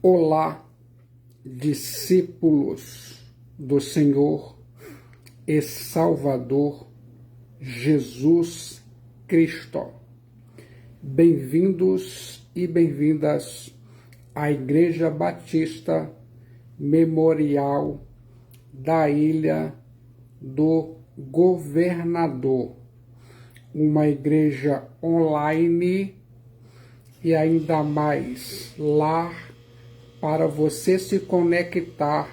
Olá, discípulos do Senhor e Salvador Jesus Cristo. Bem-vindos e bem-vindas à Igreja Batista Memorial da Ilha do Governador, uma igreja online e ainda mais lar para você se conectar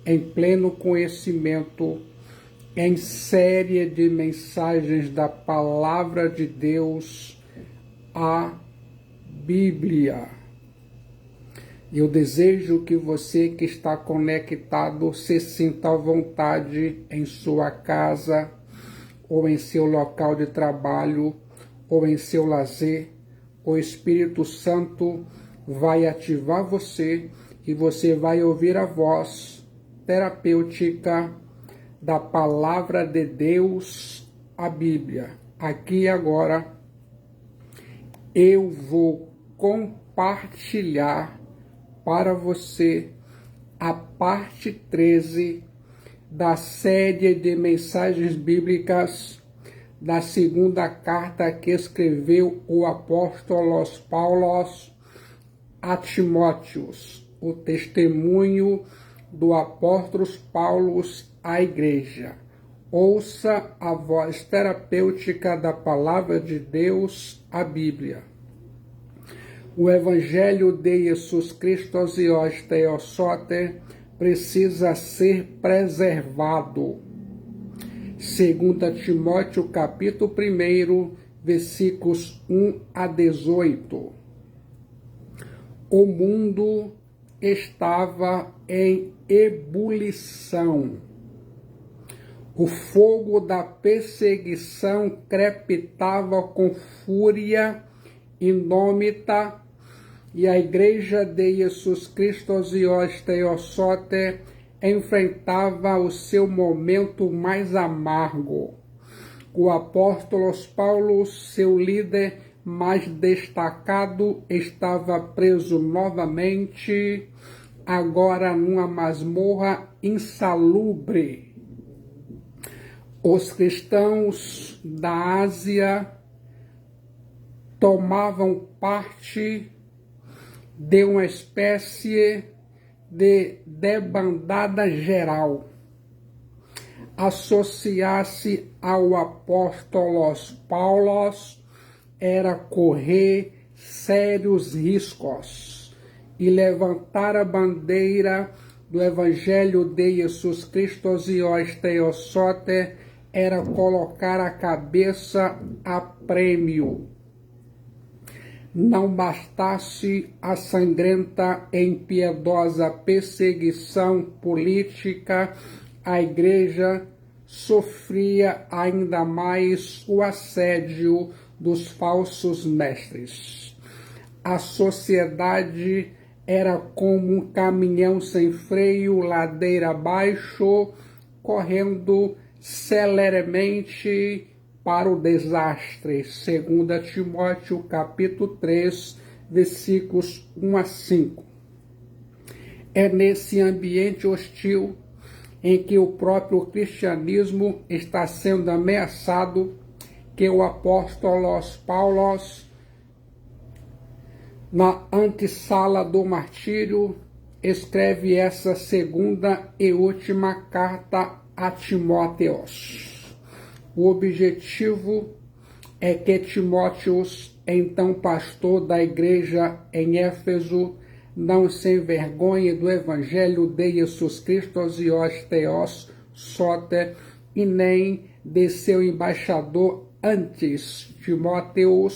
em pleno conhecimento em série de mensagens da Palavra de Deus, a Bíblia. Eu desejo que você que está conectado se sinta à vontade em sua casa, ou em seu local de trabalho, ou em seu lazer. O Espírito Santo vai ativar você e você vai ouvir a voz terapêutica da Palavra de Deus, a Bíblia. Aqui e agora eu vou compartilhar para você a parte 13 da série de mensagens bíblicas da segunda carta que escreveu o apóstolo Paulo a Timóteo, o testemunho do apóstolo Paulo à igreja. Ouça a voz terapêutica da Palavra de Deus, a Bíblia. O Evangelho de Jesus Cristo os Teossote precisa ser preservado. 2 Timóteo capítulo 1, versículos 1 a 18. O mundo estava em ebulição. O fogo da perseguição crepitava com fúria indômita, e a igreja de Jesus Cristo os Teossote enfrentava o seu momento mais amargo. O apóstolo Paulo, seu líder mais destacado, estava preso novamente, agora numa masmorra insalubre. Os cristãos da Ásia tomavam parte de uma espécie de debandada geral. Associar-se ao apóstolo Paulo era correr sérios riscos, e levantar a bandeira do Evangelho de Jesus Cristo os Teossote era colocar a cabeça a prêmio. Não bastasse a sangrenta e impiedosa perseguição política, a igreja sofria ainda mais o assédio dos falsos mestres. A sociedade era como um caminhão sem freio, ladeira abaixo, correndo celeremente para o desastre. 2 Timóteo capítulo 3, versículos 1 a 5. É nesse ambiente hostil em que o próprio cristianismo está sendo ameaçado que o apóstolo Paulo, na antessala do martírio, escreve essa segunda e última carta a Timóteo. O objetivo é que Timóteo, então pastor da igreja em Éfeso, não se envergonhe do Evangelho de Jesus Cristo os Teossote e nem de seu embaixador antes. Timóteo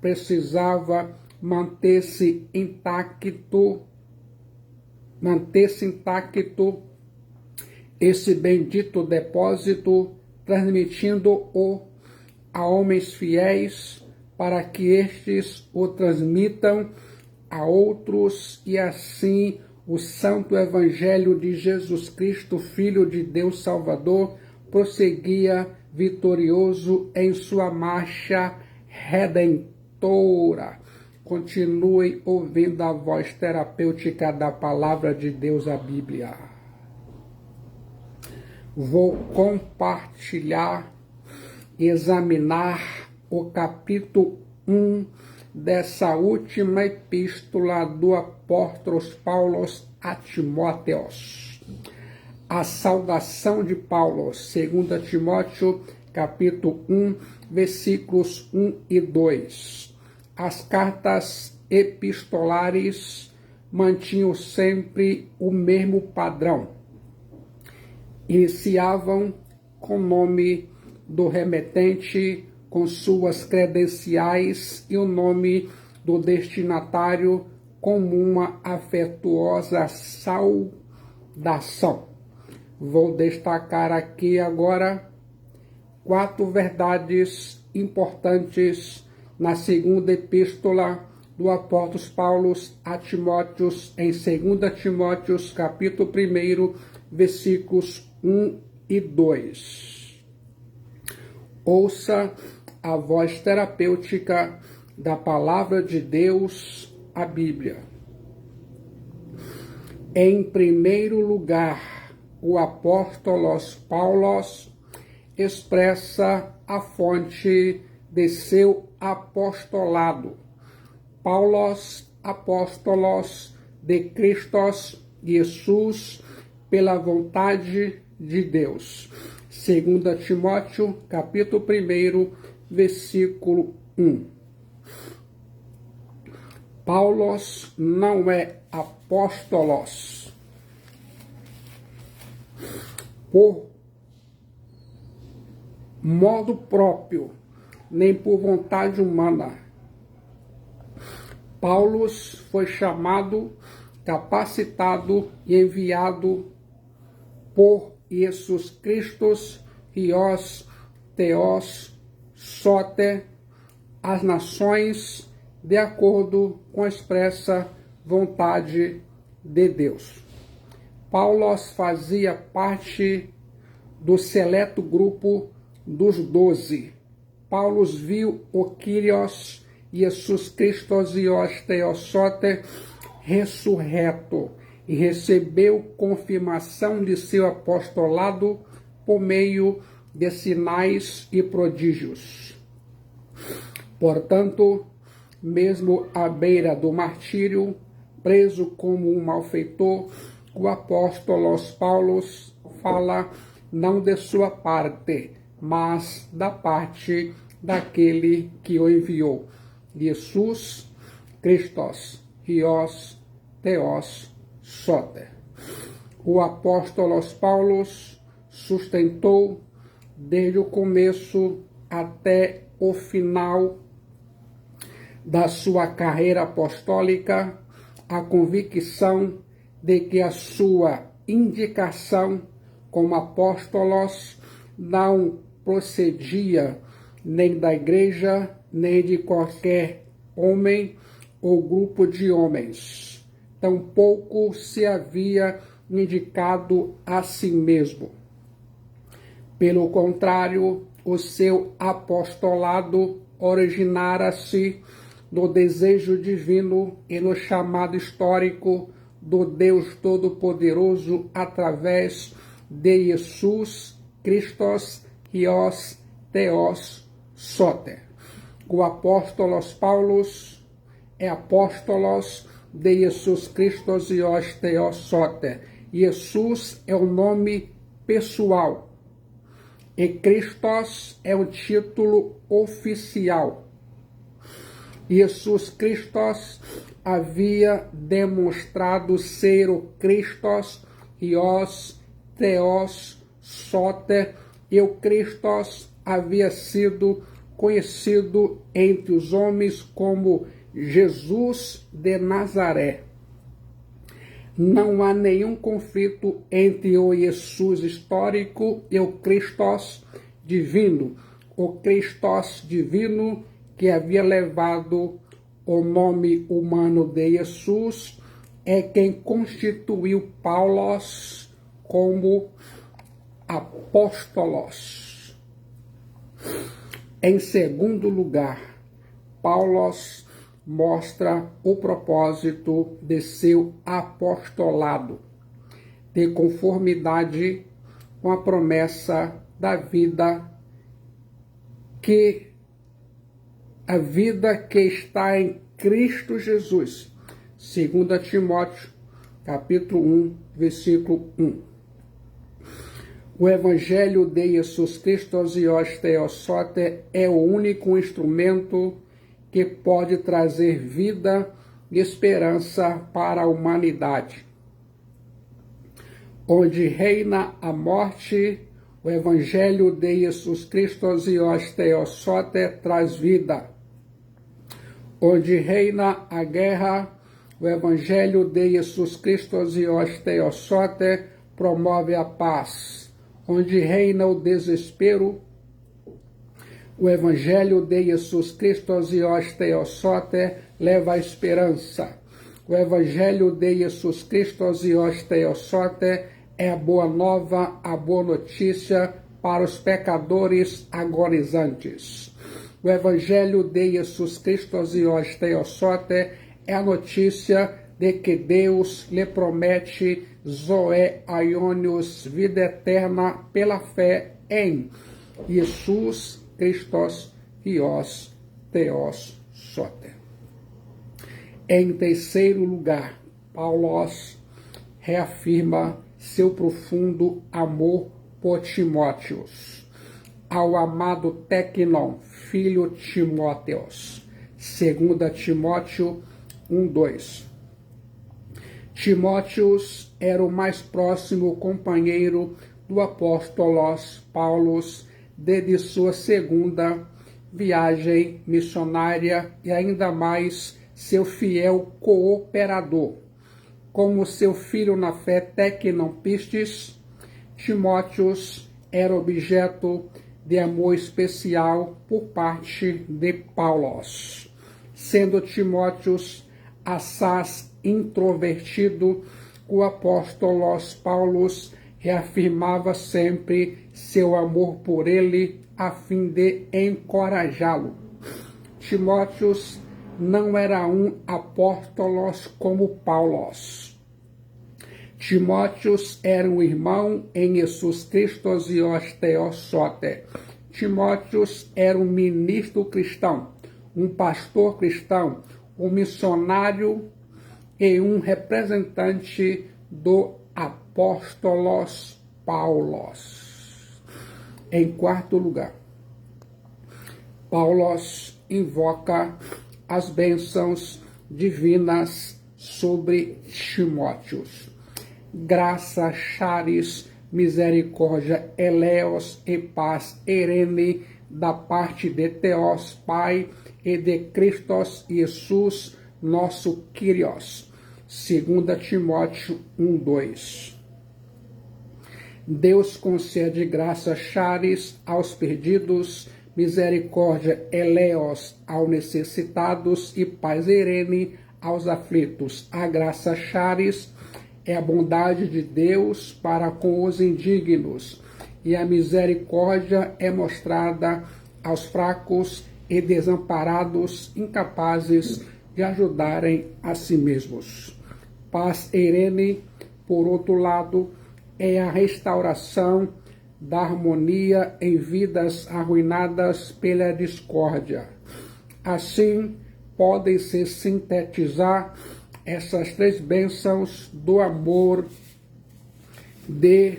precisava manter-se intacto esse bendito depósito, transmitindo-o a homens fiéis, para que estes o transmitam a outros, e assim o santo Evangelho de Jesus Cristo, Filho de Deus Salvador, prosseguia vitorioso em sua marcha redentora. continue ouvindo a voz terapêutica da Palavra de Deus, a Bíblia. Vou compartilhar, examinar o capítulo 1 dessa última epístola do apóstolo Paulo a Timóteo. A saudação de Paulo, 2 Timóteo, capítulo 1, versículos 1 e 2. As cartas epistolares mantinham sempre o mesmo padrão. Iniciavam com o nome do remetente, com suas credenciais e o nome do destinatário, como uma afetuosa saudação. Vou destacar aqui agora 4 verdades importantes na segunda epístola do apóstolo Paulo a Timóteo, em 2 Timóteo, capítulo 1, versículos 1 e 2. Ouça a voz terapêutica da Palavra de Deus, a Bíblia. Em primeiro lugar, o apóstolo Paulo expressa a fonte de seu apostolado. Paulos, apóstolos de Cristo Jesus, pela vontade de Deus. 2 Timóteo, capítulo 1, versículo 1. Paulos não é apóstolos por modo próprio, nem por vontade humana. Paulo foi chamado, capacitado e enviado por Jesus Cristo, Hios, Theos, Soter, as nações, de acordo com a expressa vontade de Deus. Paulo fazia parte do seleto grupo dos 12. Paulo viu o Kyrios, Jesus Cristo, Hios, Theos, Soter, ressurreto, e recebeu confirmação de seu apostolado por meio de sinais e prodígios. Portanto, mesmo à beira do martírio, preso como um malfeitor, o apóstolo Paulo fala não de sua parte, mas da parte daquele que o enviou. Jesus Christos, Hios, Theos, Soter. O apóstolo Paulo sustentou desde o começo até o final da sua carreira apostólica a convicção de que a sua indicação como apóstolos não procedia nem da igreja, nem de qualquer homem ou grupo de homens. Tampouco se havia indicado a si mesmo. Pelo contrário, o seu apostolado originara-se no desejo divino e no chamado histórico do Deus Todo-Poderoso através de Jesus Christos, Hios, Theos, Soter. O apóstolo Paulo é apóstolo de Jesus Cristo, Hios, Theos, Soter. Jesus é o nome pessoal e Christos é o título oficial. Jesus Cristo havia demonstrado ser o Christos, Hios, Theos, Soter, e o Christos havia sido conhecido entre os homens como Jesus de Nazaré. Não há nenhum conflito entre o Jesus histórico e o Christos divino. O Christos divino que havia levado o nome humano de Jesus é quem constituiu Paulos como apóstolos. Em segundo lugar, Paulo mostra o propósito de seu apostolado, de conformidade com a promessa da vida que está em Cristo Jesus. 2 Timóteo, capítulo 1, versículo 1. O Evangelho de Jesus Cristo Dios Theosote é o único instrumento que pode trazer vida e esperança para a humanidade. Onde reina a morte, o Evangelho de Jesus Cristo Dios Theosote traz vida. Onde reina a guerra, o Evangelho de Jesus Cristo Dios Theosote promove a paz. Onde reina o desespero, o Evangelho de Jesus Cristo Dios Theosote leva a esperança. O Evangelho de Jesus Cristo Dios Theosote é a boa nova, a boa notícia para os pecadores agonizantes. O Evangelho de Jesus Cristo Dios Theosote é a notícia de que Deus lhe promete Zoe Aionios, vida eterna pela fé em Jesus Christos Dios Theosote. Em terceiro lugar, Paulo reafirma seu profundo amor por Timóteos, ao amado Tecnon, filho Timóteos. 2 Timóteo 1:2. Timóteos era o mais próximo companheiro do apóstolo Paulo desde sua segunda viagem missionária e ainda mais seu fiel cooperador. Como seu filho na fé Tecnon Pistis, Timóteos era objeto de amor especial por parte de Paulo, sendo Timóteos assaz introvertido, o apóstolo Paulo reafirmava sempre seu amor por ele a fim de encorajá-lo. Timóteos não era um apóstolo como Paulo. Timóteos era um irmão em Jesus Cristo Dios Theosote. Timóteos era um ministro cristão, um pastor cristão, um missionário e um representante do apóstolo Paulo. Em quarto lugar, Paulo invoca as bênçãos divinas sobre Timóteos. Graça, charis, misericórdia, eleos e paz, erene, da parte de Deus, Pai, e de Cristo Jesus, nosso Kyrios. 2 Timóteo 1:2. Deus concede graça, charis, aos perdidos, misericórdia, eleos, aos necessitados, e paz, erene, aos aflitos. A graça, charis, é a bondade de Deus para com os indignos, e a misericórdia é mostrada aos fracos e desamparados, incapazes de ajudarem a si mesmos. Paz, erene, por outro lado, é a restauração da harmonia em vidas arruinadas pela discórdia. Assim, podem-se sintetizar essas três bênçãos do amor de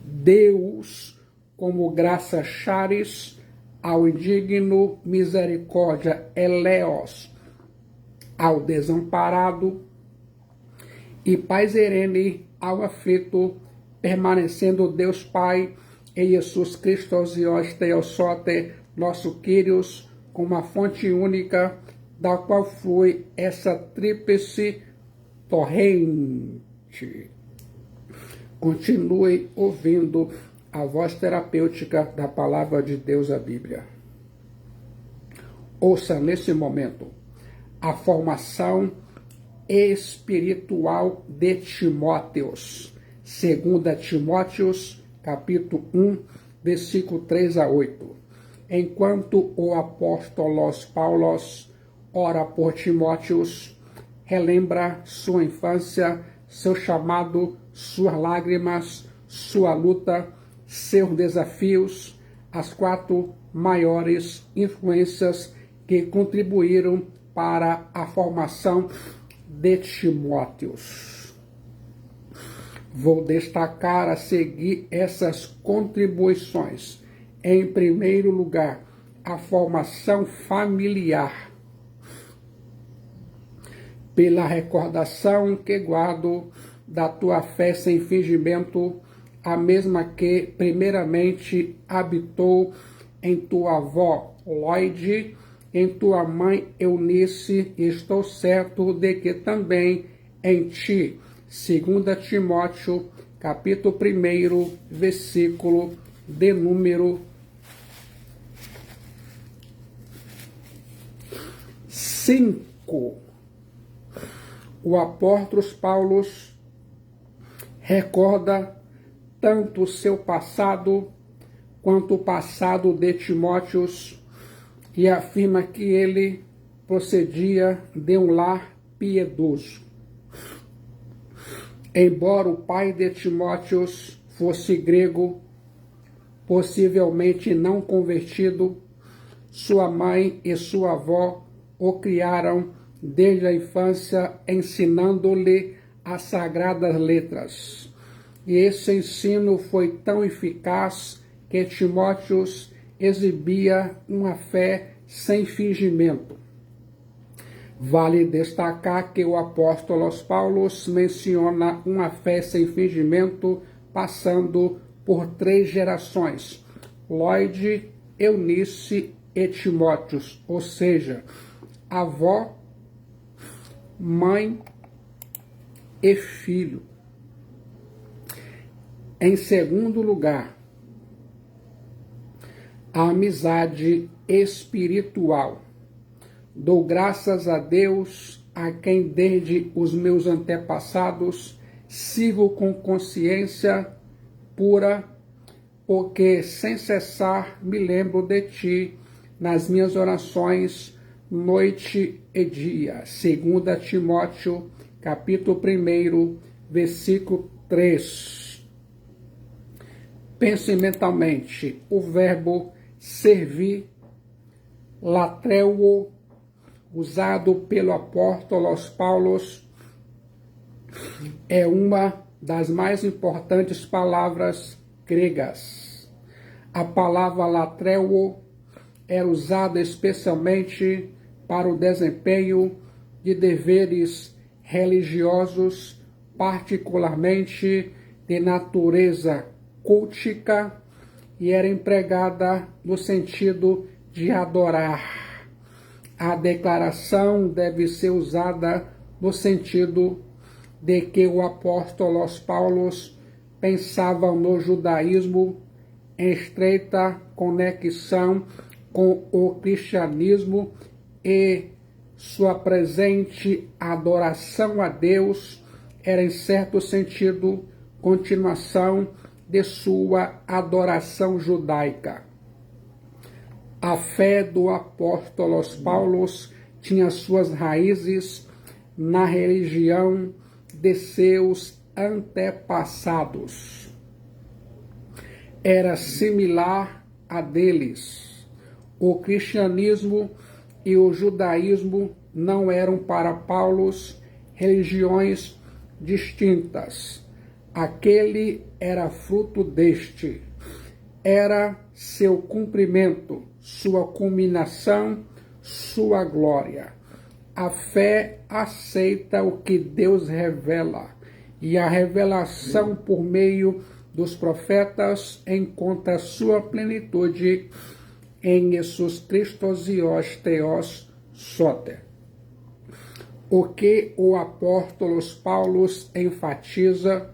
Deus como graça, charis, ao indigno, misericórdia, eleos, ao desamparado, e paz, erene, ao aflito, permanecendo Deus Pai e Jesus Cristo Dios Theosote, nosso Kyrios, com uma fonte única, da qual flui essa tríplice torrente. Continue ouvindo a voz terapêutica da Palavra de Deus, a Bíblia. Ouça nesse momento a formação espiritual de Timóteos. 2 Timóteos, capítulo 1, versículo 3 a 8. Enquanto o apóstolo Paulo ora por Timóteos, relembra sua infância, seu chamado, suas lágrimas, sua luta, seus desafios, as 4 maiores influências que contribuíram para a formação de Timóteos. Vou destacar a seguir essas contribuições. Em primeiro lugar, a formação familiar. Pela recordação que guardo da tua fé sem fingimento, a mesma que primeiramente habitou em tua avó Lloyd, em tua mãe Eunice, estou certo de que também em ti. 2 Timóteo, capítulo 1, versículo de número 5. O apóstolo Paulo recorda tanto o seu passado quanto o passado de Timóteo e afirma que ele procedia de um lar piedoso. Embora o pai de Timóteo fosse grego, possivelmente não convertido, sua mãe e sua avó o criaram desde a infância, ensinando-lhe as sagradas letras. E esse ensino foi tão eficaz que Timóteo exibia uma fé sem fingimento. Vale destacar que o apóstolo Paulo menciona uma fé sem fingimento passando por 3 gerações, Lloyd, Eunice e Timóteo, ou seja, avó, mãe e filho. Em segundo lugar, a amizade espiritual. Dou graças a Deus, a quem desde os meus antepassados sirvo com consciência pura, porque sem cessar me lembro de ti nas minhas orações, noite e dia. 2 Timóteo, capítulo 1, versículo 3. Pense mentalmente, o verbo servir, latreuo, usado pelo apóstolo Paulo, é uma das mais importantes palavras gregas. A palavra latreuo era usada especialmente para o desempenho de deveres religiosos, particularmente de natureza cultica, e era empregada no sentido de adorar. A declaração deve ser usada no sentido de que o apóstolo Paulo pensava no judaísmo em estreita conexão com o cristianismo e sua presente adoração a Deus era, em certo sentido, continuação de sua adoração judaica. A fé do apóstolo Paulo tinha suas raízes na religião de seus antepassados. Era similar a deles. O cristianismo e o judaísmo não eram para Paulo religiões distintas. Aquele era fruto deste. Era seu cumprimento, sua culminação, sua glória. A fé aceita o que Deus revela, e a revelação por meio dos profetas encontra sua plenitude em Jesus Cristo Zios Theos Soter. O que o apóstolo Paulo enfatiza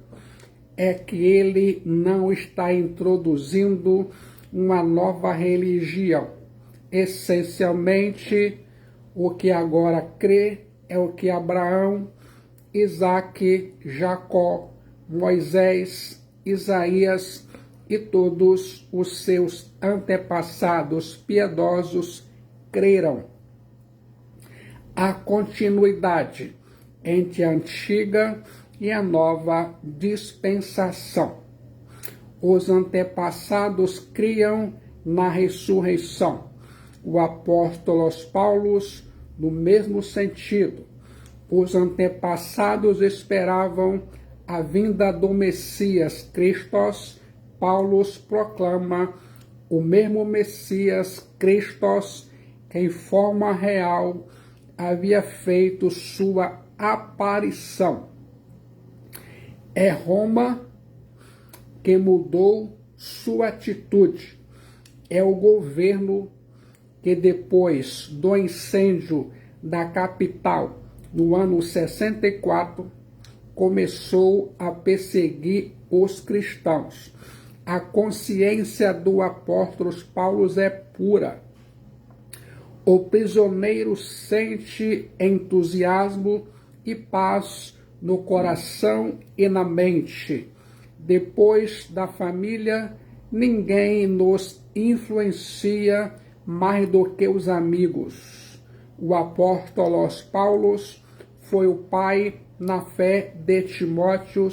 é que ele não está introduzindo uma nova religião. Essencialmente, o que agora crê é o que Abraão, Isaque, Jacó, Moisés, Isaías e todos os seus antepassados piedosos creram. a continuidade entre a antiga e a nova dispensação. Os antepassados criam na ressurreição. O apóstolo Paulo, no mesmo sentido. Os antepassados esperavam a vinda do Messias Christos. Paulo proclama o mesmo Messias Christos que em forma real havia feito sua aparição. É Roma que mudou sua atitude. É o governo que depois do incêndio da capital no ano 64 começou a perseguir os cristãos. A consciência do apóstolo Paulo é pura. O prisioneiro sente entusiasmo e paz no coração e na mente. Depois da família, ninguém nos influencia mais do que os amigos. O apóstolo Paulo foi o pai na fé de Timóteo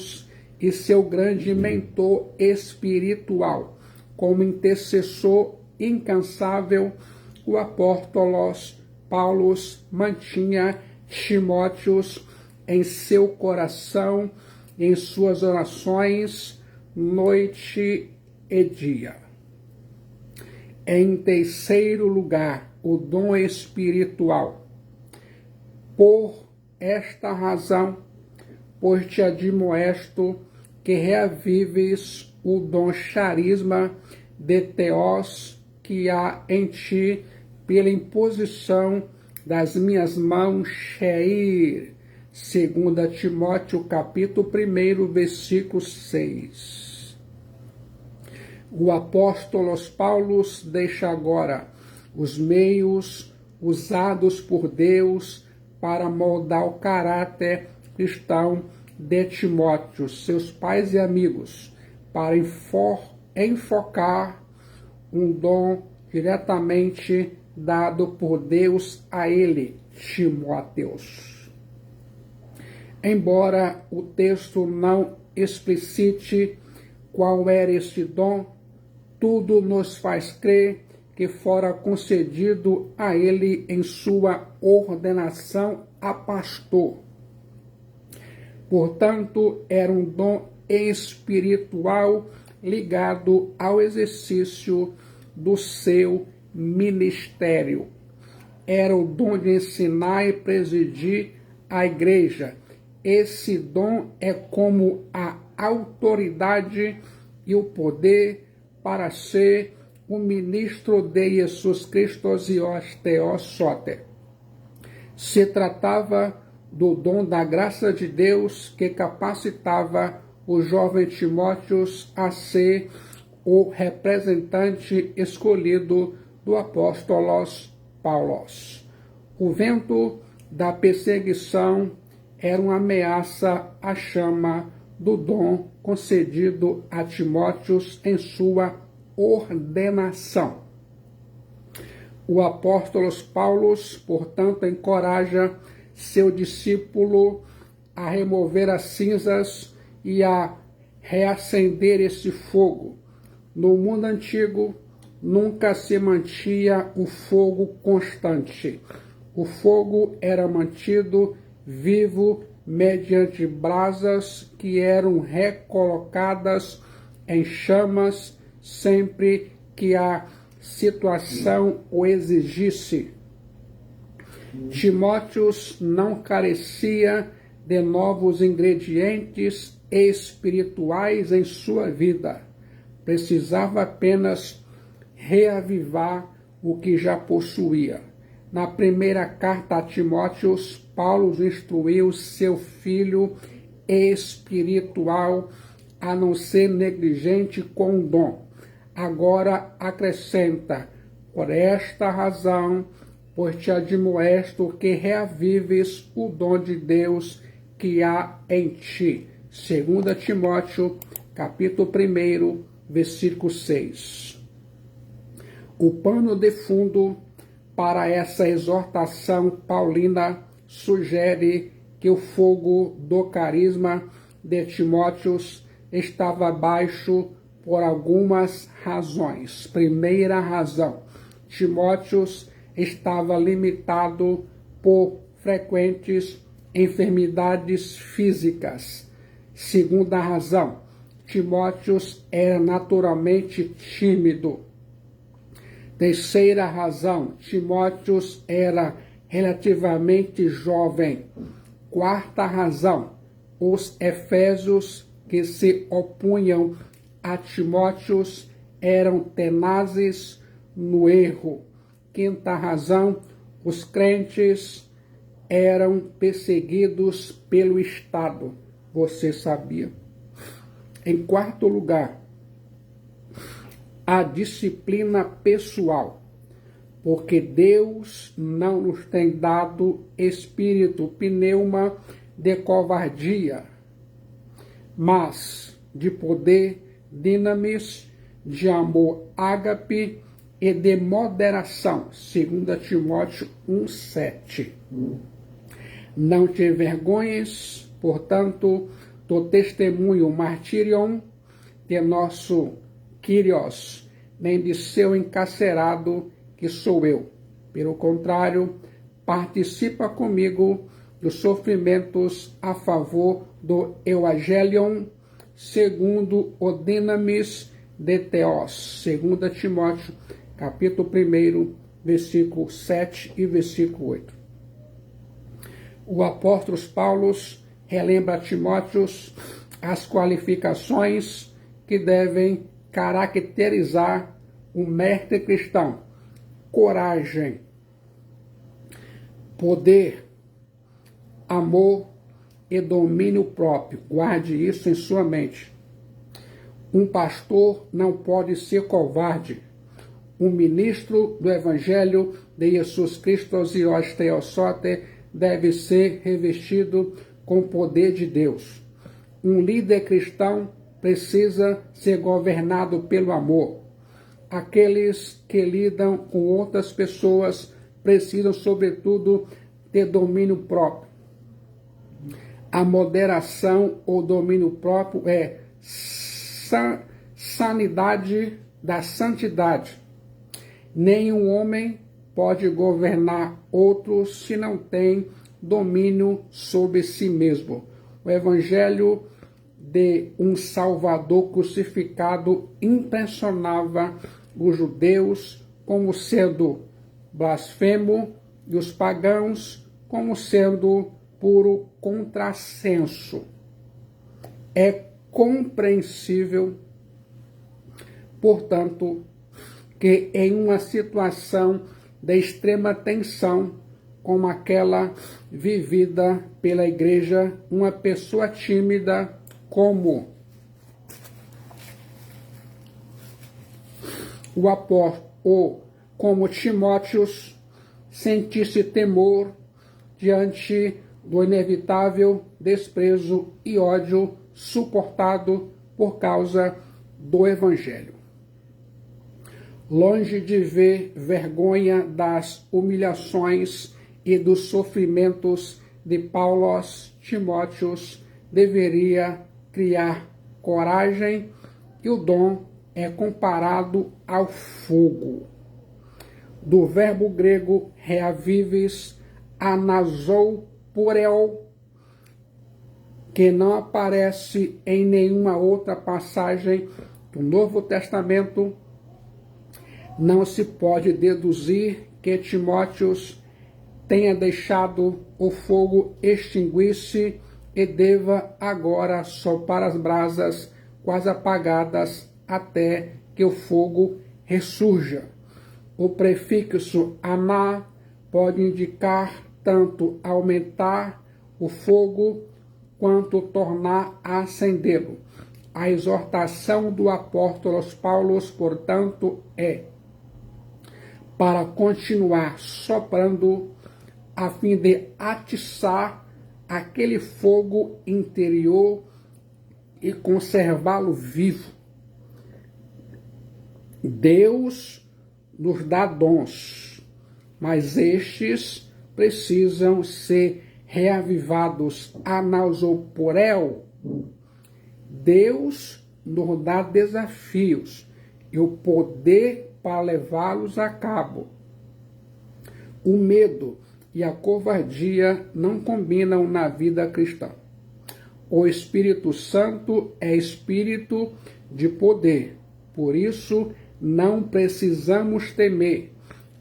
e seu grande mentor espiritual. Como intercessor incansável, o apóstolo Paulo mantinha Timóteo em seu coração, em suas orações, noite e dia. Em terceiro lugar, o dom espiritual. Por esta razão, pois te admoesto que reavives o dom charisma de Theos que há em ti pela imposição das minhas mãos, Sheir. 2 Timóteo, capítulo 1, versículo 6. O apóstolo Paulo deixa agora os meios usados por Deus para moldar o caráter cristão de Timóteo, seus pais e amigos, para enfocar um dom diretamente dado por Deus a ele, Timóteos. Embora o texto não explicite qual era este dom, tudo nos faz crer que fora concedido a ele em sua ordenação a pastor. Portanto, era um dom espiritual ligado ao exercício do seu ministério. Era o dom de ensinar e presidir a igreja. Esse dom é como a autoridade e o poder para ser o ministro de Jesus Cristo e os Theos Soter. Se tratava do dom da graça de Deus que capacitava o jovem Timóteo a ser o representante escolhido do apóstolo Paulo. O vento da perseguição era uma ameaça à chama do dom concedido a Timóteo em sua ordenação. O apóstolo Paulo, portanto, encoraja seu discípulo a remover as cinzas e a reacender esse fogo. No mundo antigo, nunca se mantinha o fogo constante. O fogo era mantido vivo mediante brasas que eram recolocadas em chamas sempre que a situação o exigisse. Timóteo não carecia de novos ingredientes espirituais em sua vida. Precisava apenas reavivar o que já possuía. Na primeira carta a Timóteo, Paulo instruiu seu filho espiritual a não ser negligente com o dom. Agora acrescenta: por esta razão, pois te admoesto que reavives o dom de Deus que há em ti. 2 Timóteo, capítulo 1, versículo 6. O pano de fundo para essa exortação paulina sugere que o fogo do carisma de Timóteo estava baixo por algumas razões. Primeira razão, Timóteo estava limitado por frequentes enfermidades físicas. Segunda razão, Timóteo era naturalmente tímido. Terceira razão, Timóteo era relativamente jovem. Quarta razão, os efésios que se opunham a Timóteo eram tenazes no erro. Quinta razão, os crentes eram perseguidos pelo Estado. Você sabia? Em quarto lugar, a disciplina pessoal, porque Deus não nos tem dado espírito pneuma de covardia, mas de poder, dinamis, de amor, ágape e de moderação. 2 Timóteo 1,7. Não te envergonhes, portanto, do testemunho martirion de nosso Kyrios, nem de seu encarcerado, que sou eu. Pelo contrário, participa comigo dos sofrimentos a favor do Evangelion, segundo o dinamis de Theos. 2 Timóteo, capítulo 1, versículo 7 e versículo 8. O apóstolo Paulo relembra a Timóteo as qualificações que devem caracterizar o mestre cristão: coragem, poder, amor e domínio próprio. Guarde isso em sua mente. Um pastor não pode ser covarde. Um ministro do Evangelho de Jesus Cristo e Osteosote deve ser revestido com o poder de Deus. Um líder cristão precisa ser governado pelo amor. Aqueles que lidam com outras pessoas precisam, sobretudo, ter domínio próprio. A moderação ou domínio próprio é sanidade da santidade. Nenhum homem pode governar outros se não tem domínio sobre si mesmo. O Evangelho de um Salvador crucificado impressionava os judeus como sendo blasfemo e os pagãos como sendo puro contrassenso. É compreensível, portanto, que em uma situação de extrema tensão, como aquela vivida pela igreja, uma pessoa tímida como o apóstolo ou como Timóteo sentisse temor diante do inevitável desprezo e ódio suportado por causa do Evangelho. Longe de ver vergonha das humilhações e dos sofrimentos de Paulo, Timóteo deveria criar coragem, e o dom é comparado ao fogo. Do verbo grego reavives, anazou porel, que não aparece em nenhuma outra passagem do Novo Testamento, não se pode deduzir que Timóteo tenha deixado o fogo extinguir-se e deva agora soprar as brasas quase apagadas até que o fogo ressurja. O prefixo aná pode indicar tanto aumentar o fogo quanto tornar a acendê-lo. A exortação do apóstolo Paulo, portanto, é para continuar soprando a fim de atiçar aquele fogo interior e conservá-lo vivo. Deus nos dá dons, mas estes precisam ser reavivados anausoporel. Deus nos dá desafios e o poder para levá-los a cabo. O medo e a covardia não combinam na vida cristã. O Espírito Santo é espírito de poder, por isso não precisamos temer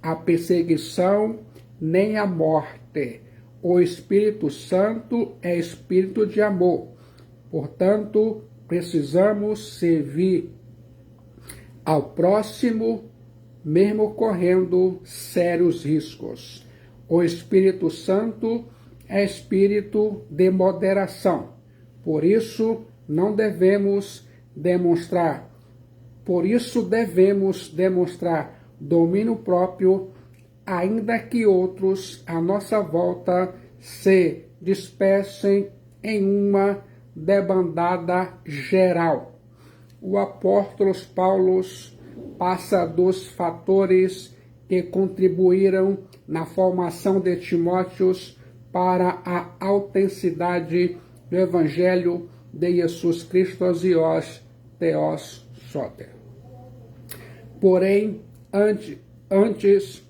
a perseguição nem a morte. O Espírito Santo é espírito de amor, portanto, precisamos servir ao próximo, mesmo correndo sérios riscos. O Espírito Santo é espírito de moderação, por isso devemos demonstrar domínio próprio, ainda que outros à nossa volta se dispersem em uma debandada geral. O apóstolo Paulo passa dos fatores que contribuíram na formação de Timóteo para a autenticidade do Evangelho de Jesus Cristo e Theos Soter. Porém, antes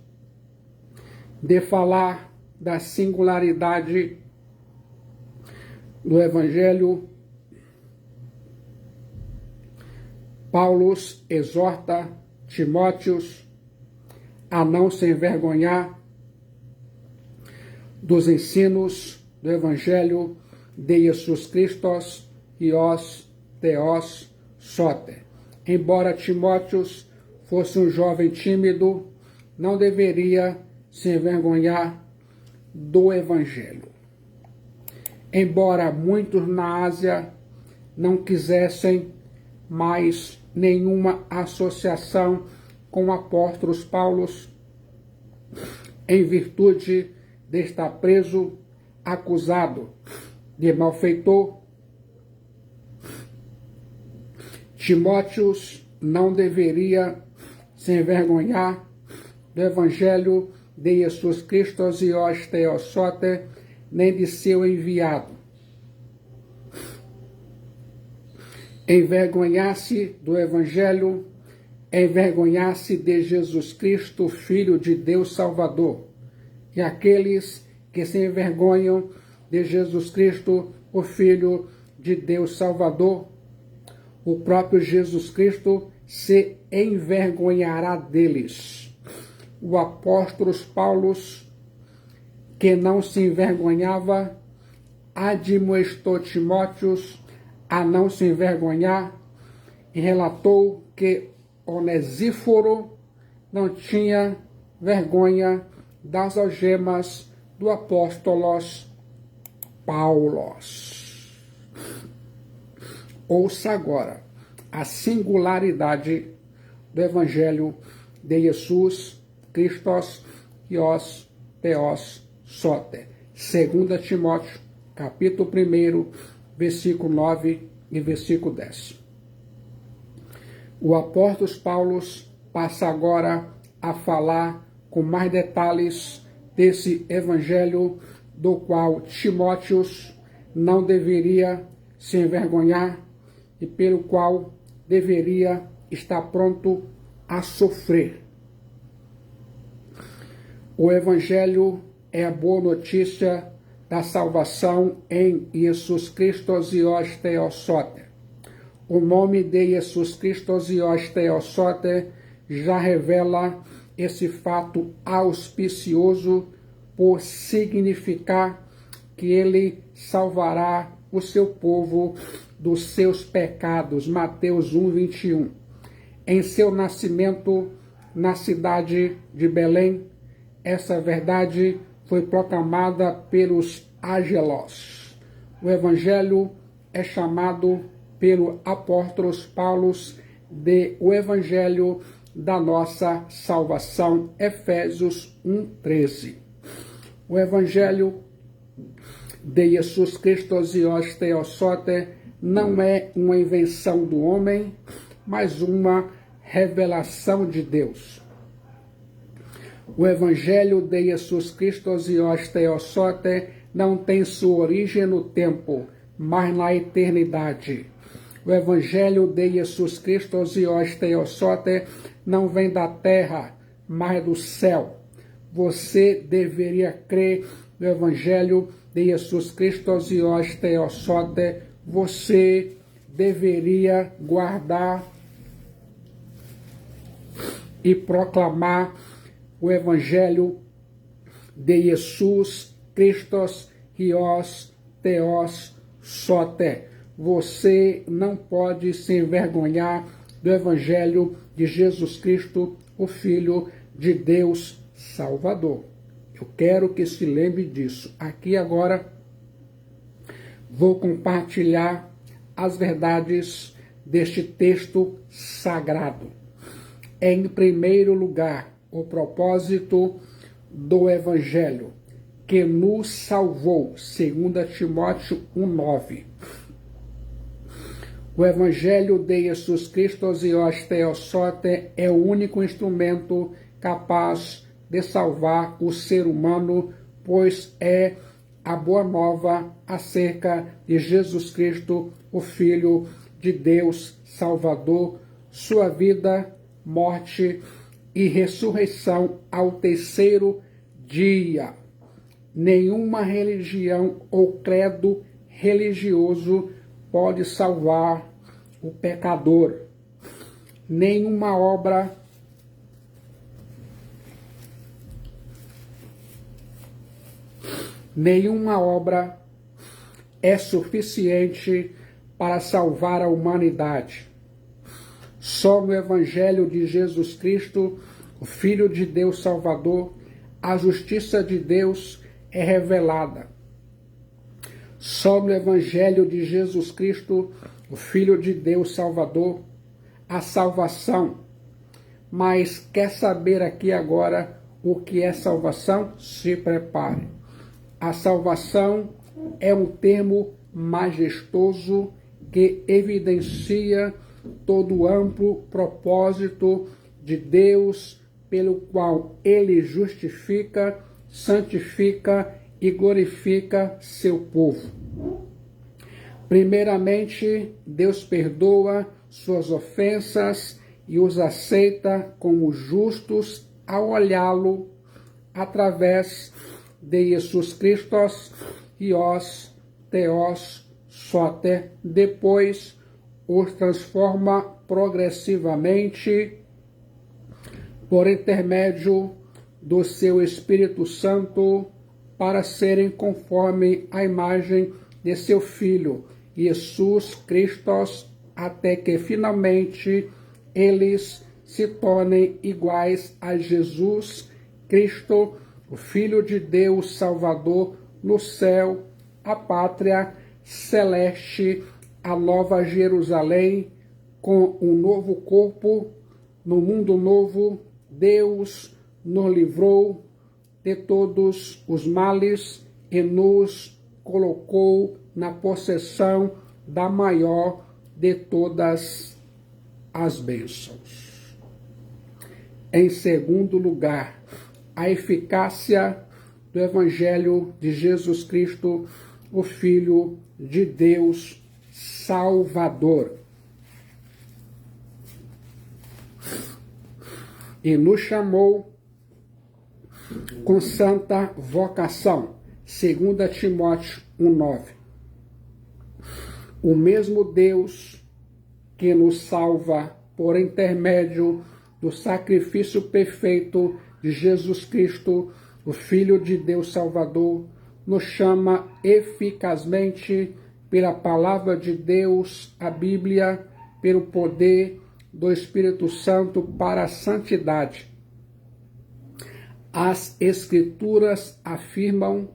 de falar da singularidade do Evangelho, Paulo exorta Timóteo a não se envergonhar dos ensinos do Evangelho de Jesus Cristo e Theos Soter. Embora Timóteo fosse um jovem tímido, não deveria se envergonhar do Evangelho. Embora muitos na Ásia não quisessem mais nenhuma associação com o apóstolo Paulo, em virtude de estar preso, acusado de malfeitor, Timóteo não deveria se envergonhar do Evangelho de Jesus Cristo e Theos Soter, nem de seu enviado. Envergonhar-se do Evangelho, envergonhar-se de Jesus Cristo, Filho de Deus Salvador. E aqueles que se envergonham de Jesus Cristo, o Filho de Deus Salvador, o próprio Jesus Cristo se envergonhará deles. O apóstolo Paulo, que não se envergonhava, admoestou Timóteo a não se envergonhar e relatou que Onesíforo não tinha vergonha das algemas do apóstolo Paulo. Ouça agora a singularidade do Evangelho de Jesus Cristo e Theos Soter. 2 Timóteo, capítulo 1, versículo 9 e versículo 10. O apóstolo Paulo passa agora a falar com mais detalhes desse evangelho do qual Timóteo não deveria se envergonhar e pelo qual deveria estar pronto a sofrer. O evangelho é a boa notícia da salvação em Jesus Cristo e Theos Soter. O nome de Jesus Cristo e Theos Soter já revela esse fato auspicioso por significar que ele salvará o seu povo dos seus pecados. Mateus 1, 21. Em seu nascimento na cidade de Belém, essa verdade foi proclamada pelos angelos. O evangelho é chamado pelo apóstolo Paulo de o evangelho da nossa salvação, Efésios 1:13. O evangelho de Jesus Cristo e Theos Soter não é uma invenção do homem, mas uma revelação de Deus. O Evangelho de Jesus Cristo Zios Theosote não tem sua origem no tempo, mas na eternidade. O Evangelho de Jesus Cristo Zios Theosote não vem da terra, mas do céu. Você deveria crer no Evangelho de Jesus Cristo Zios Theosote. Você deveria guardar e proclamar o Evangelho de Jesus Cristo Hios Theos Sote. Você não pode se envergonhar do Evangelho de Jesus Cristo, o Filho de Deus Salvador. Eu quero que se lembre disso. Aqui agora vou compartilhar as verdades deste texto sagrado. Em primeiro lugar, o propósito do Evangelho, que nos salvou, 2 Timóteo 1,9. O Evangelho de Jesus Cristo Zios Theosote é o único instrumento capaz de salvar o ser humano, pois é a boa nova acerca de Jesus Cristo, o Filho de Deus Salvador, sua vida, morte e ressurreição ao terceiro dia. Nenhuma religião ou credo religioso pode salvar o pecador. Nenhuma obra é suficiente para salvar a humanidade. Só no Evangelho de Jesus Cristo, o Filho de Deus Salvador, a justiça de Deus é revelada. Só no Evangelho de Jesus Cristo, o Filho de Deus Salvador, a salvação. Mas quer saber aqui agora o que é salvação? Se prepare. A salvação é um termo majestoso que evidencia todo o amplo propósito de Deus, pelo qual Ele justifica, santifica e glorifica seu povo. Primeiramente, Deus perdoa suas ofensas e os aceita como justos ao olhá-lo através de Jesus Cristo Hios Theos Sote. Depois, os transforma progressivamente por intermédio do seu Espírito Santo para serem conforme a imagem de seu Filho, Jesus Cristo, até que finalmente eles se tornem iguais a Jesus Cristo, o Filho de Deus Salvador, no céu, a pátria celeste, a nova Jerusalém, com um novo corpo, no mundo novo. Deus nos livrou de todos os males e nos colocou na possessão da maior de todas as bênçãos. Em segundo lugar, a eficácia do Evangelho de Jesus Cristo, o Filho de Deus Salvador. E nos chamou com santa vocação, 2 Timóteo 1,9. O mesmo Deus que nos salva por intermédio do sacrifício perfeito de Jesus Cristo, o Filho de Deus Salvador, nos chama eficazmente pela palavra de Deus, a Bíblia, pelo poder do Espírito Santo para a santidade. As Escrituras afirmam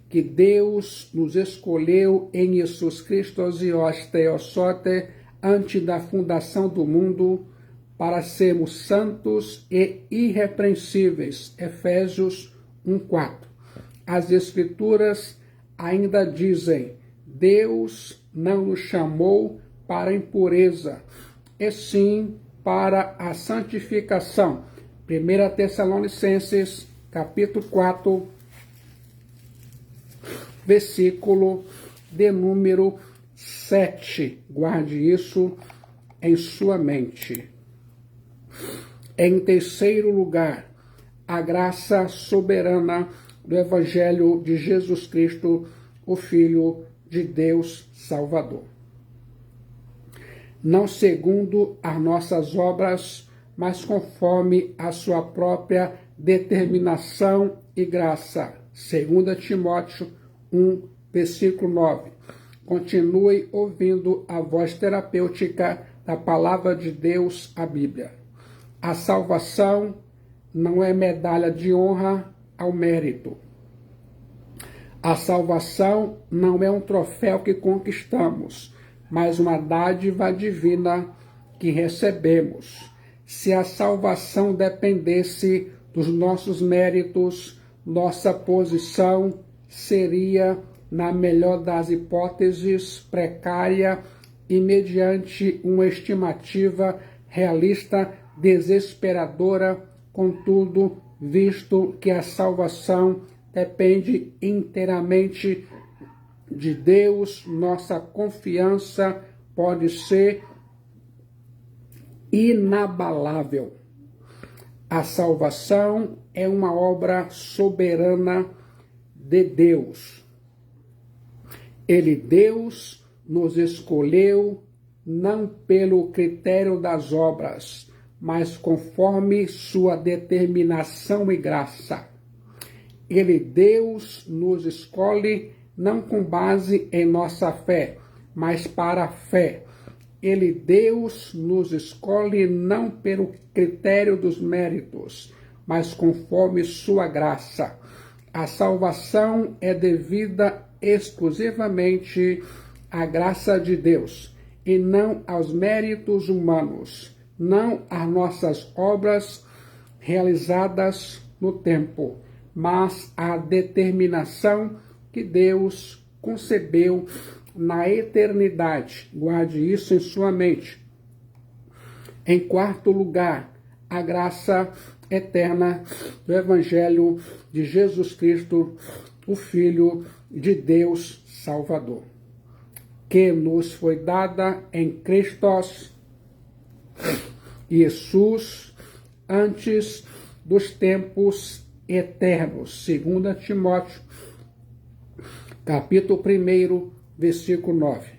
que Deus nos escolheu em Jesus Cristo Zios Theosote antes da fundação do mundo para sermos santos e irrepreensíveis. Efésios 1:4. As Escrituras ainda dizem: Deus não nos chamou para a impureza, e sim para a santificação. 1 Tessalonicenses capítulo 4, versículo de número 7. Guarde isso em sua mente. Em terceiro lugar, a graça soberana do Evangelho de Jesus Cristo, o Filho de Deus Salvador. Não segundo as nossas obras, mas conforme a sua própria determinação e graça. 2 Timóteo 1, versículo 9. Continue ouvindo a voz terapêutica da palavra de Deus, a Bíblia. A salvação não é medalha de honra ao mérito. A salvação não é um troféu que conquistamos, mas uma dádiva divina que recebemos. Se a salvação dependesse dos nossos méritos, nossa posição seria, na melhor das hipóteses, precária e, mediante uma estimativa realista, desesperadora. Contudo, visto que a salvação depende inteiramente de Deus, nossa confiança pode ser inabalável. A salvação é uma obra soberana de Deus. Deus, nos escolheu não pelo critério das obras, mas conforme sua determinação e graça. Deus, nos escolhe não com base em nossa fé, mas para a fé. Deus, nos escolhe não pelo critério dos méritos, mas conforme sua graça. A salvação é devida exclusivamente à graça de Deus, e não aos méritos humanos, não às nossas obras realizadas no tempo, mas à determinação que Deus concebeu na eternidade. Guarde isso em sua mente. Em quarto lugar, a graça eterna do Evangelho de Jesus Cristo, o Filho de Deus Salvador, que nos foi dada em Cristo Jesus antes dos tempos eternos. 2 Timóteo, capítulo 1, versículo 9.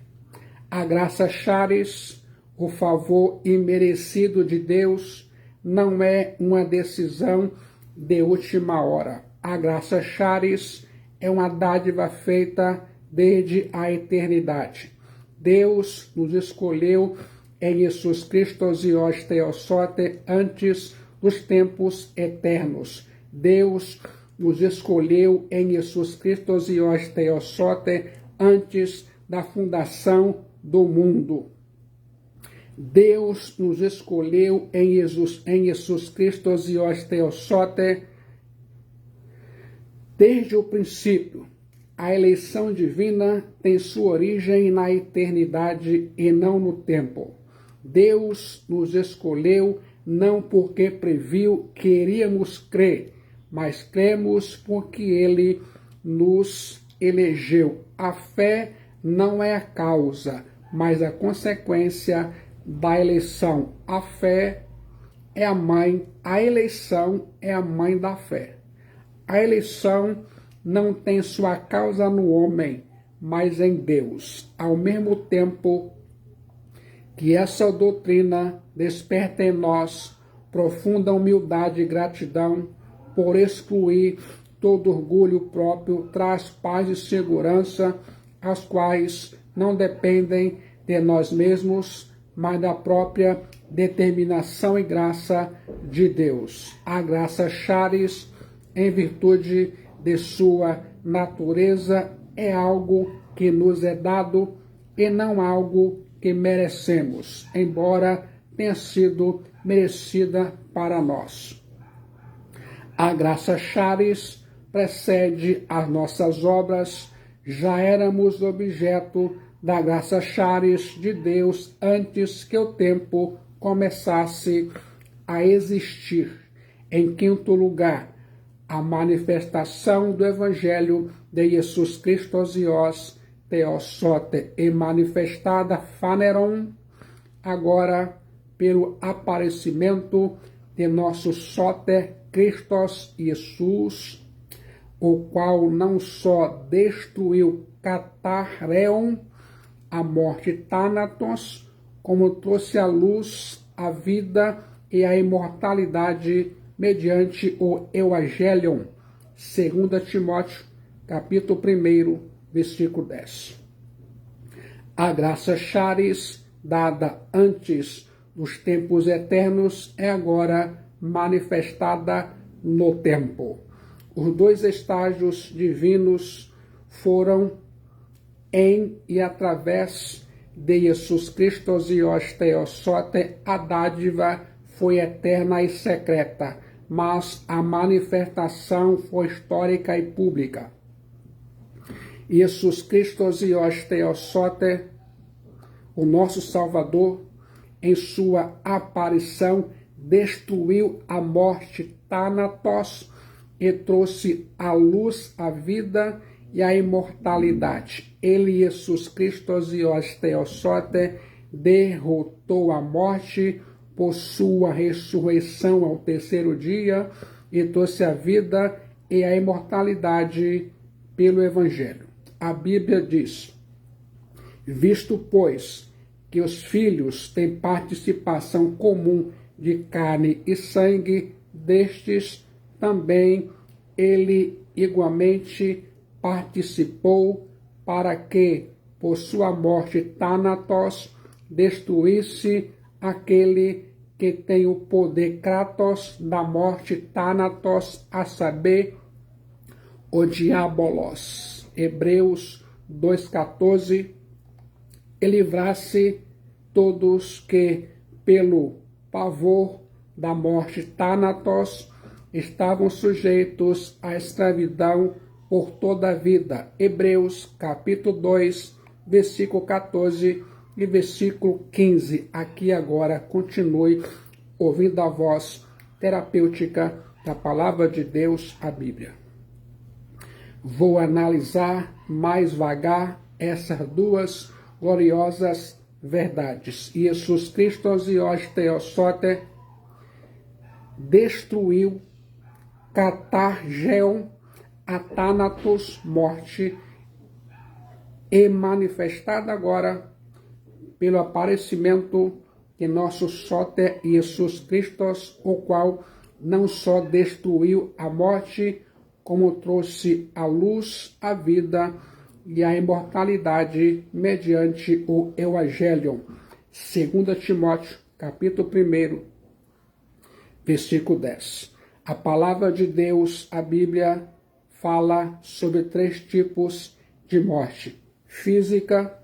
A graça charis, o favor imerecido de Deus, não é uma decisão de última hora. A graça charis é uma dádiva feita desde a eternidade. Deus nos escolheu em Jesus Cristo Zios Theosote antes dos tempos eternos. Deus nos escolheu em Jesus Cristo Zios Theosote antes da fundação do mundo. Deus nos escolheu em Jesus Cristo Zios Theosote desde o princípio. A eleição divina tem sua origem na eternidade e não no tempo. Deus nos escolheu não porque previu que iríamos crer, mas cremos porque Ele nos elegeu. A fé não é a causa, mas a consequência da eleição. A fé é a mãe, a eleição é a mãe da fé. A eleição não tem sua causa no homem, mas em Deus. Ao mesmo tempo que essa doutrina desperta em nós profunda humildade e gratidão, por excluir todo orgulho próprio, traz paz e segurança, as quais não dependem de nós mesmos, mas da própria determinação e graça de Deus. A graça charis, em virtude de sua natureza, é algo que nos é dado e não algo que merecemos, embora tenha sido merecida para nós. A graça charis precede as nossas obras. Já éramos objeto da graça charis de Deus antes que o tempo começasse a existir. Em quinto lugar, a manifestação do Evangelho de Jesus Cristo Zios, Teosote e manifestada Phaneron, agora pelo aparecimento de nosso Soter Christos Jesus, o qual não só destruiu Catarreon, a morte Thanatos, como trouxe à luz a vida e a imortalidade mediante o Evangelion, 2 Timóteo, capítulo 1, versículo 10. A graça charis, dada antes dos tempos eternos, é agora manifestada no tempo. Os dois estágios divinos foram em e através de Jesus Cristo Zios Teosote, a dádiva foi eterna e secreta, mas a manifestação foi histórica e pública. Jesus Cristo Zios Teosote, o nosso Salvador, em sua aparição, destruiu a morte Thanatos e trouxe à luz a vida e a imortalidade. Ele, Jesus Cristo Zios Teosote, derrotou a morte por sua ressurreição ao terceiro dia e trouxe a vida e a imortalidade pelo Evangelho. A Bíblia diz: visto, pois, que os filhos têm participação comum de carne e sangue, destes também ele igualmente participou, para que, por sua morte Thanatos, destruísse aquele que tem o poder Kratos da morte Thanatos, a saber, o Diabolos. Hebreus 2,14. E livrasse todos que, pelo pavor da morte Thanatos, estavam sujeitos à escravidão por toda a vida. Hebreus capítulo 2, versículo 14 e versículo 15. Aqui agora continue ouvindo a voz terapêutica da Palavra de Deus, a Bíblia. Vou analisar mais vagar essas duas gloriosas verdades. Jesus Cristo Zios Teosote destruiu Catargeon, a Thanatos, morte, e manifestada agora pelo aparecimento de nosso Soter Jesus Cristo, o qual não só destruiu a morte, como trouxe à luz a vida e a imortalidade mediante o Evangelion. 2 Timóteo, capítulo 1, versículo 10. A palavra de Deus, a Bíblia, fala sobre 3 tipos de morte: física,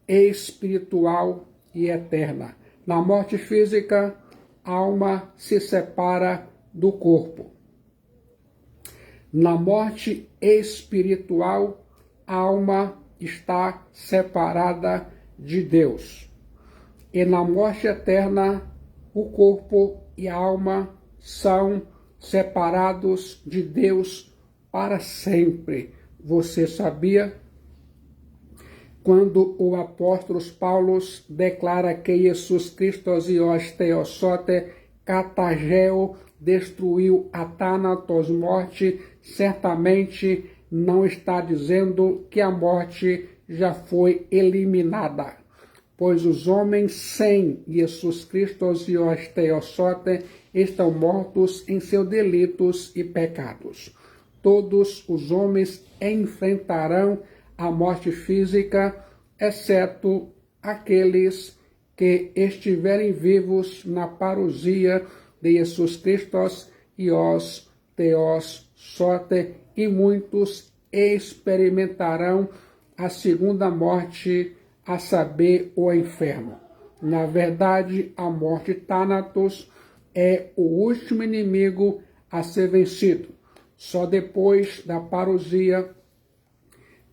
espiritual e eterna. Na morte física, a alma se separa do corpo. Na morte espiritual, a alma está separada de Deus. E na morte eterna, o corpo e a alma são separados de Deus para sempre. Você sabia? Quando o apóstolo Paulo declara que Jesus Cristo Zios Teosote Catargeo destruiu a Thanatos, morte, certamente não está dizendo que a morte já foi eliminada, pois os homens sem Jesus Cristo Zios Teosote estão mortos em seus delitos e pecados. Todos os homens enfrentarão a morte física, exceto aqueles que estiverem vivos na parousia de Jesus Cristo e os Teos Soter, e muitos experimentarão a segunda morte, a saber, o inferno. Na verdade, a morte Thanatos é o último inimigo a ser vencido. Só depois da parousia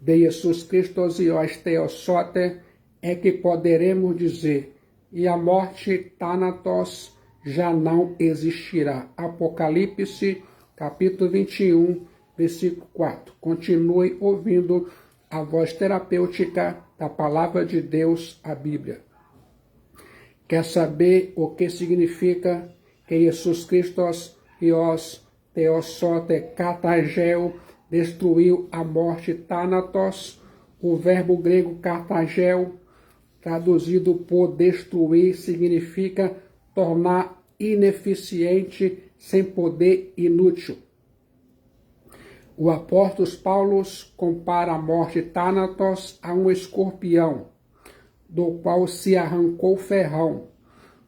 de Jesus Cristo Zios Teosote é que poderemos dizer: e a morte Thanatos já não existirá. Apocalipse capítulo 21, versículo 4. Continue ouvindo a voz terapêutica da Palavra de Deus, a Bíblia. Quer saber o que significa que Jesus Cristo, Ios, Theosote, Katagel, destruiu a morte Thanatos? O verbo grego Katagel, traduzido por destruir, significa tornar ineficiente, sem poder, inútil. O apóstolo Paulo compara a morte Thanatos a um escorpião, do qual se arrancou o ferrão.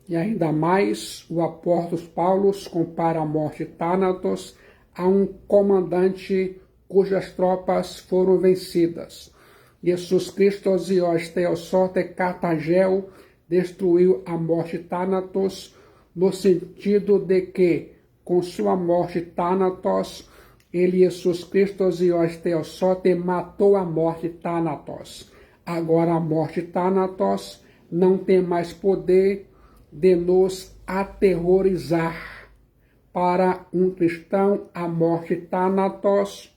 E ainda mais, o apóstolo Paulo compara a morte Thanatos a um comandante cujas tropas foram vencidas. Jesus Cristo, Zios Theosote Katagel, destruiu a morte Thanatos, no sentido de que, com sua morte Thanatos, ele, Jesus Cristo, Zios Theosote, matou a morte Thanatos. Agora a morte Thanatos não tem mais poder de nos aterrorizar. Para um cristão, a morte Thanatos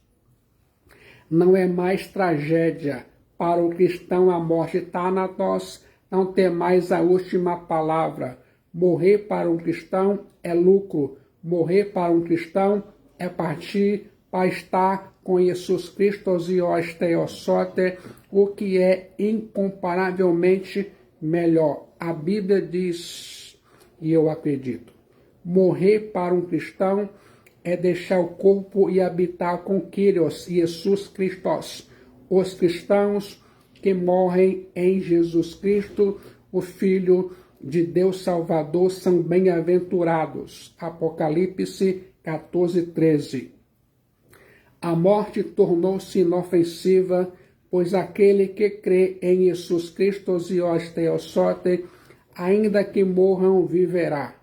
não é mais tragédia. Para o cristão, a morte Thanatos não tem mais a última palavra. Morrer para um cristão é lucro. Morrer para um cristão é partir para estar com Jesus Cristo, Zios Theosote, o que é incomparavelmente melhor. A Bíblia diz, e eu acredito, morrer para um cristão é deixar o corpo e habitar com Kyrios, Jesus Cristo. Os cristãos que morrem em Jesus Cristo, o Filho de Deus Salvador, são bem-aventurados. Apocalipse 14, 13. A morte tornou-se inofensiva, pois aquele que crê em Jesus Cristo, Zios Theosote, ainda que morram, viverá.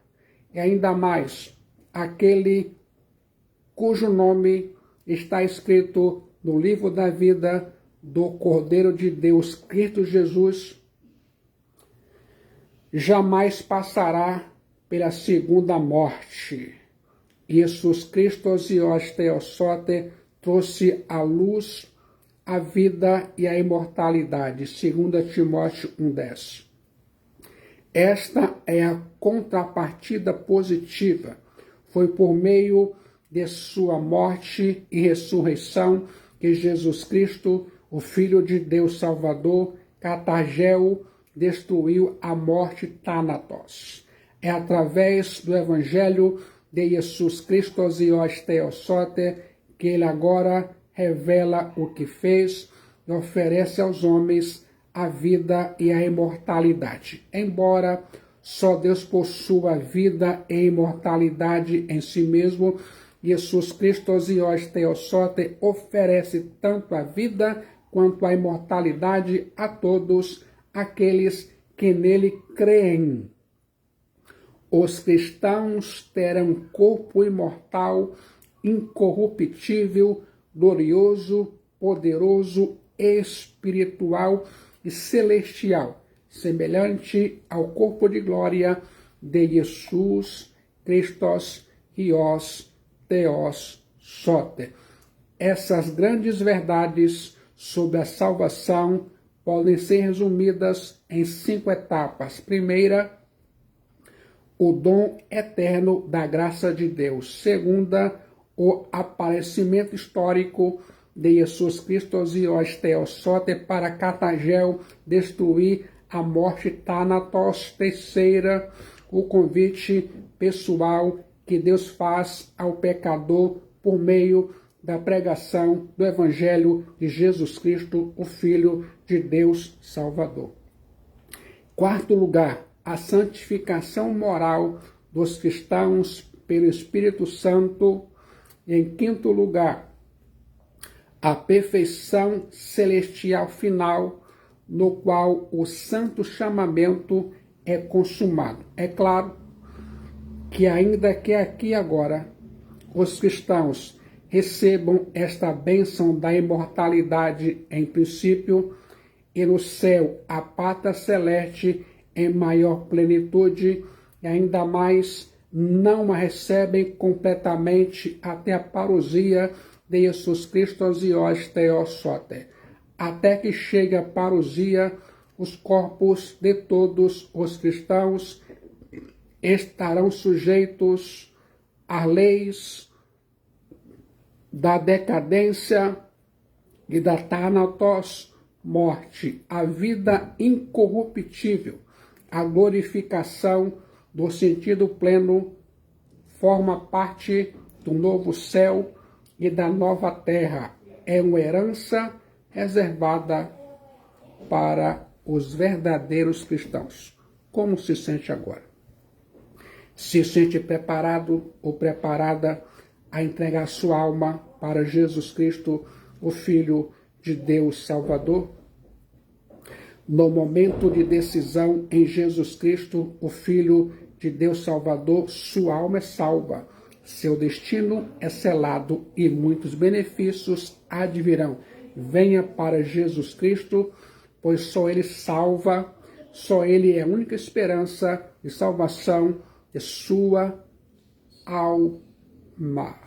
E ainda mais, aquele cujo nome está escrito no livro da vida do Cordeiro de Deus, Cristo Jesus, jamais passará pela segunda morte. Jesus Cristo, Zios Theosote, trouxe a luz, a vida e a imortalidade. 2 Timóteo 1,10. Esta é a contrapartida positiva. Foi por meio de sua morte e ressurreição que Jesus Cristo, o Filho de Deus Salvador, Katagel, destruiu a morte Thanatos. É através do Evangelho de Jesus Cristo, Zios Theosote, que ele agora revela o que fez e oferece aos homens a vida e a imortalidade. Embora só Deus possua vida e imortalidade em si mesmo, Jesus Cristo, Zios Theosote, oferece tanto a vida quanto a imortalidade a todos aqueles que nele creem. Os cristãos terão corpo imortal, incorruptível, glorioso, poderoso, espiritual e celestial, semelhante ao corpo de glória de Jesus Cristo, Ios Theosote. Essas grandes verdades sobre a salvação podem ser resumidas em 5 etapas. Primeira, o dom eterno da graça de Deus. Segunda, o aparecimento histórico de Jesus Cristo, Zios Theosote, para Katagel destruir a morte Thanatos. Terceira, o convite pessoal que Deus faz ao pecador por meio da pregação do Evangelho de Jesus Cristo, o Filho de Deus Salvador. Quarto lugar, a santificação moral dos cristãos pelo Espírito Santo. E em quinto lugar, a perfeição celestial final, no qual o santo chamamento é consumado. É claro que ainda que aqui agora os cristãos recebam esta bênção da imortalidade em princípio, e no céu a pátria celeste em maior plenitude, e ainda mais não a recebem completamente até a parousia de Jesus Cristo Ios Theos Soter. Até que chegue a parousia, os corpos de todos os cristãos estarão sujeitos às leis da decadência e da Thanatos, morte, a vida incorruptível, a glorificação do sentido pleno, forma parte do novo céu e da nova terra. É uma herança reservada para os verdadeiros cristãos. Como se sente agora? Se sente preparado ou preparada a entregar sua alma para Jesus Cristo, o Filho de Deus Salvador? No momento de decisão em Jesus Cristo, o Filho de Deus Salvador, sua alma é salva, seu destino é selado e muitos benefícios advirão. Venha para Jesus Cristo, pois só Ele salva, só Ele é a única esperança de salvação de sua alma.